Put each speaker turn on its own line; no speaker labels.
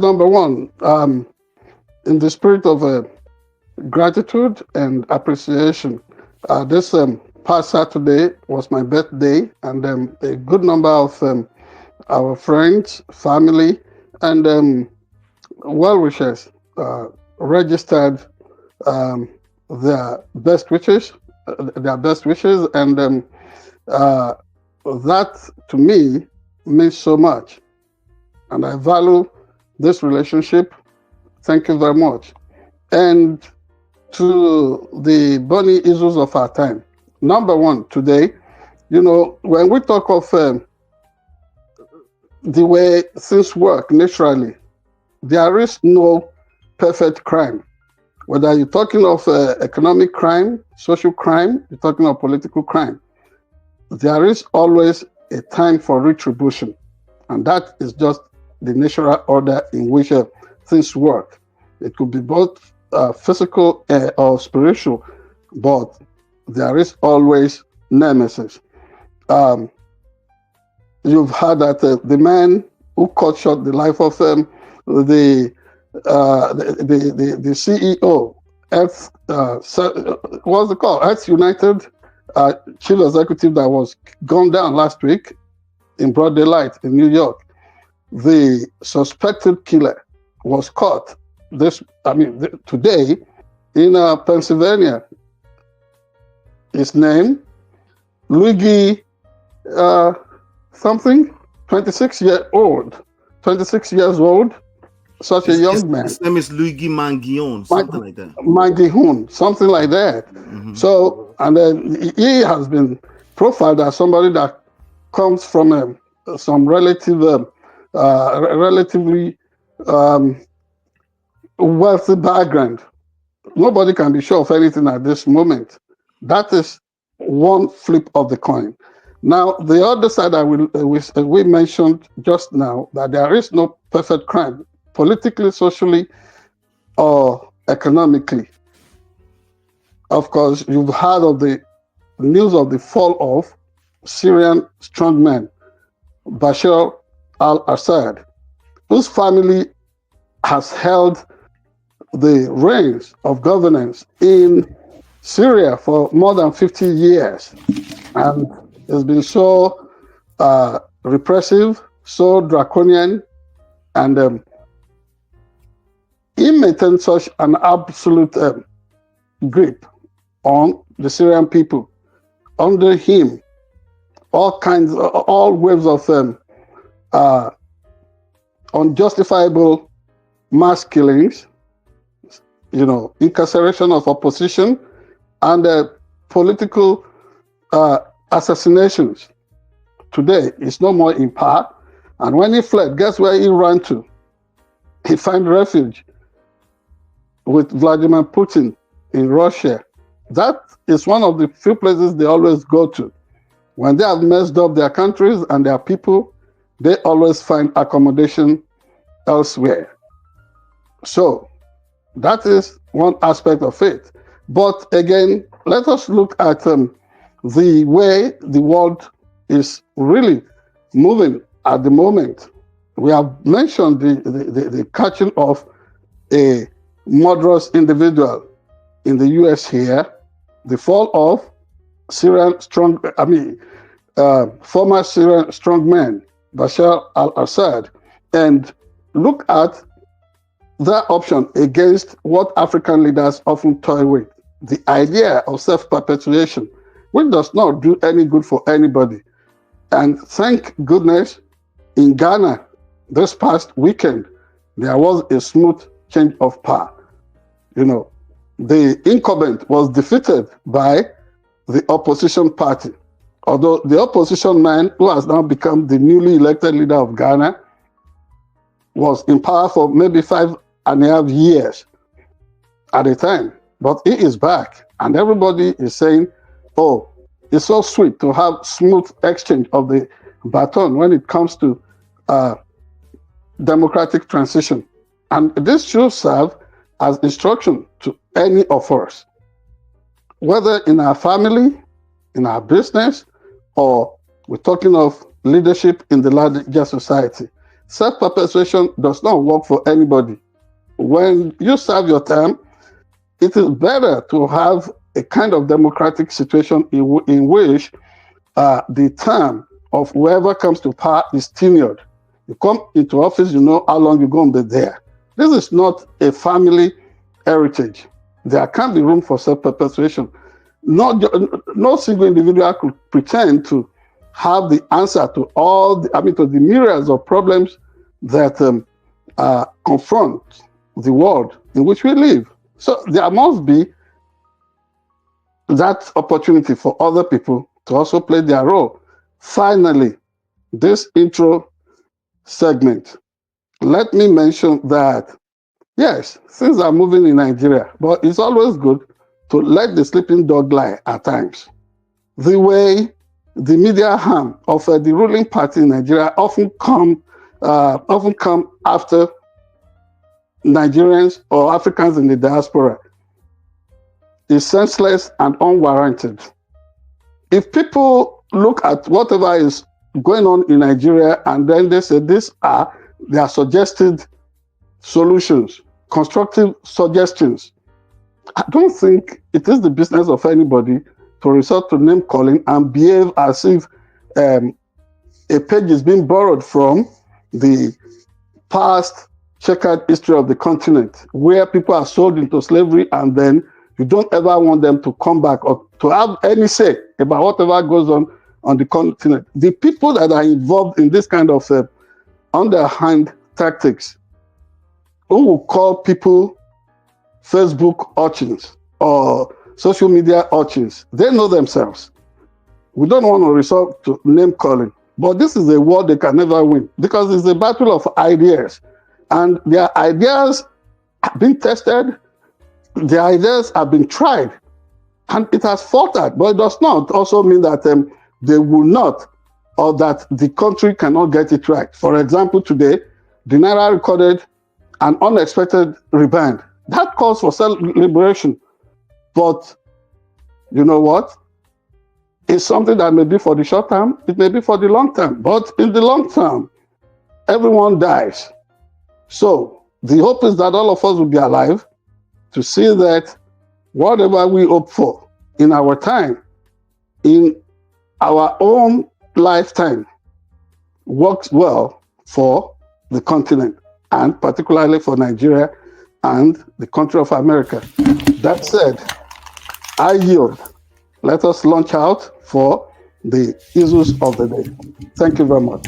Number one, in the spirit of gratitude and appreciation, this past Saturday was my birthday, and a good number of our friends, family, and well wishers registered um, their best wishes, and uh, that to me means so much, and I value this relationship. Thank you very much. And to the burning issues of our time. Number one, today, when we talk of the way things work naturally, there is no perfect crime. Whether you're talking of economic crime, social crime, you're talking of political crime, there is always a time for retribution. And that is just the natural order in which things work. It could be both physical or spiritual, but there is always nemesis. Um, you've heard that the man who cut short the life of the CEO, Earth, what's it called? Earth United chief executive that was gunned down last week in broad daylight in New York. The suspected killer was caught today in Pennsylvania. His name, Luigi something, 26 years old, such a young man.
His name is Luigi Mangione, something like that.
Mangione, something like that. Mm-hmm. So, and then he has been profiled as somebody that comes from some relatively wealthy background. Nobody can be sure of anything at this moment. That is one flip of the coin. Now, the other side we mentioned just now, that there is no perfect crime, politically, socially, or economically. Of course, you've heard of the news of the fall of Syrian strongman Bashar al-Assad, whose family has held the reins of governance in Syria for more than 50 years. And it's been so repressive, so draconian, and he maintained such an absolute grip on the Syrian people. Under him, all waves of unjustifiable mass killings, incarceration of opposition, and political assassinations. Today, he's no more in power. And when he fled, guess where he ran to? He found refuge with Vladimir Putin in Russia. That is one of the few places they always go to. When they have messed up their countries and their people, they always find accommodation elsewhere. So that is one aspect of it. But again, let us look at the way the world is really moving at the moment. We have mentioned the catching of a murderous individual in the US here, the fall of former Syrian strongman Bashar al-Assad, and look at that option against what African leaders often toy with, the idea of self-perpetuation, which does not do any good for anybody. And thank goodness, in Ghana, this past weekend, there was a smooth change of power. The incumbent was defeated by the opposition party. Although the opposition man, who has now become the newly elected leader of Ghana, was in power for maybe 5.5 years at a time. But he is back, and everybody is saying, oh, it's so sweet to have smooth exchange of the baton when it comes to democratic transition. And this should serve as instruction to any of us, whether in our family, in our business, or we're talking of leadership in the larger society. Self-perpetuation does not work for anybody. When you serve your term, it is better to have a kind of democratic situation in which the term of whoever comes to power is tenured. You come into office, you know how long you're going to be there. This is not a family heritage. There can't be room for self-perpetuation. No single individual could pretend to have the answer to to the myriads of problems that confront the world in which we live. So there must be that opportunity for other people to also play their role. Finally, this intro segment, let me mention that, yes, things are moving in Nigeria, but it's always good to let the sleeping dog lie at times. The way the media arm of the ruling party in Nigeria often come after Nigerians or Africans in the diaspora is senseless and unwarranted. If people look at whatever is going on in Nigeria and then they say these are their suggested solutions, constructive suggestions, I don't think it is the business of anybody to resort to name calling and behave as if a page is being borrowed from the past checkered history of the continent, where people are sold into slavery and then you don't ever want them to come back or to have any say about whatever goes on the continent. The people that are involved in this kind of underhand tactics, who will call people Facebook urchins or social media urchins, they know themselves. We don't want to resort to name calling, but this is a war they can never win because it's a battle of ideas, and their ideas have been tested, their ideas have been tried, and it has faltered, but it does not also mean that they will not, or that the country cannot get it right. For example, today, the Naira recorded an unexpected rebound. That calls for celebration. But you know what? It's something that may be for the short term, it may be for the long term. But in the long term, everyone dies. So the hope is that all of us will be alive to see that whatever we hope for in our time, in our own lifetime, works well for the continent and particularly for Nigeria and the country of America. That said, I yield. Let us launch out for the issues of the day. Thank you very much.